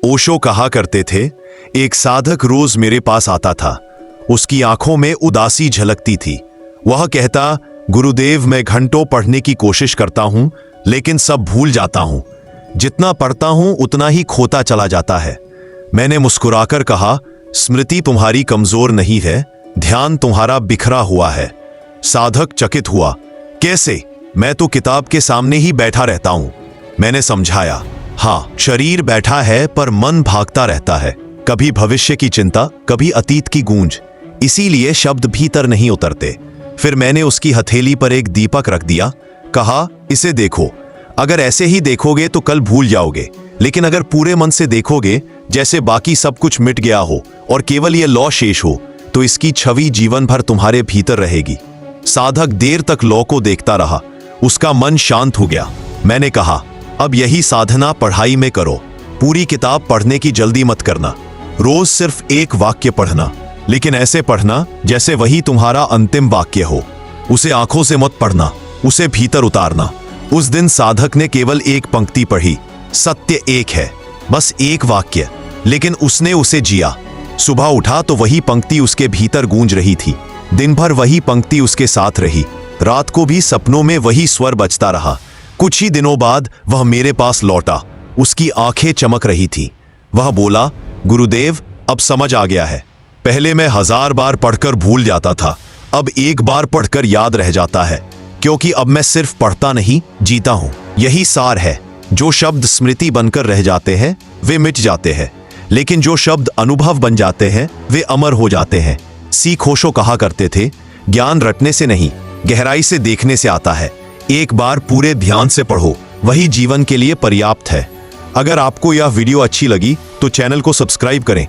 ओशो कहा करते थे, एक साधक रोज मेरे पास आता था। उसकी आंखों में उदासी झलकती थी। वह कहता, गुरुदेव, मैं घंटों पढ़ने की कोशिश करता हूं, लेकिन सब भूल जाता हूं। जितना पढ़ता हूं उतना ही खोता चला जाता है। मैंने मुस्कुराकर कहा, स्मृति तुम्हारी कमजोर नहीं है, ध्यान तुम्हारा बिखरा हुआ है। साधक चकित हुआ। कैसे? मैं तो किताब के सामने ही बैठा रहता हूं। मैंने समझाया, हाँ, शरीर बैठा है पर मन भागता रहता है, कभी भविष्य की चिंता, कभी अतीत की गूंज। इसीलिए शब्द भीतर नहीं उतरते। फिर मैंने उसकी हथेली पर एक दीपक रख दिया। कहा, इसे देखो। अगर ऐसे ही देखोगे तो कल भूल जाओगे, लेकिन अगर पूरे मन से देखोगे, जैसे बाकी सब कुछ मिट गया हो और केवल ये लौ शेष हो, तो इसकी छवि जीवन भर तुम्हारे भीतर रहेगी। साधक देर तक लौ को देखता रहा। उसका मन शांत हो गया। मैंने कहा, अब यही साधना पढ़ाई में करो। पूरी किताब पढ़ने की जल्दी मत करना। रोज सिर्फ एक वाक्य पढ़ना, लेकिन ऐसे पढ़ना जैसे वही तुम्हारा अंतिम वाक्य हो। उसे आंखों से मत पढ़ना, उसे भीतर उतारना। उस दिन साधक ने केवल एक पंक्ति पढ़ी, सत्य एक है, बस एक वाक्य, लेकिन उसने उसे जिया। सुबह उठा तो वही पंक्ति उसके भीतर गूंज रही थी। दिन भर वही पंक्ति उसके साथ रही। रात को भी सपनों में वही स्वर बजता रहा। कुछ ही दिनों बाद वह मेरे पास लौटा। उसकी आंखें चमक रही थी। वह बोला, गुरुदेव, अब समझ आ गया है। पहले मैं 1000 बार पढ़कर भूल जाता था, अब एक बार पढ़कर याद रह जाता है, क्योंकि अब मैं सिर्फ पढ़ता नहीं, जीता हूं। यही सार है। जो शब्द स्मृति बनकर रह जाते हैं वे मिट जाते हैं, लेकिन जो शब्द अनुभव बन जाते हैं वे अमर हो जाते हैं। सीख ओशो कहा करते थे, ज्ञान रटने से नहीं, गहराई से देखने से आता है। एक बार पूरे ध्यान से पढ़ो, वही जीवन के लिए पर्याप्त है। अगर आपको यह वीडियो अच्छी लगी तो चैनल को सब्सक्राइब करें,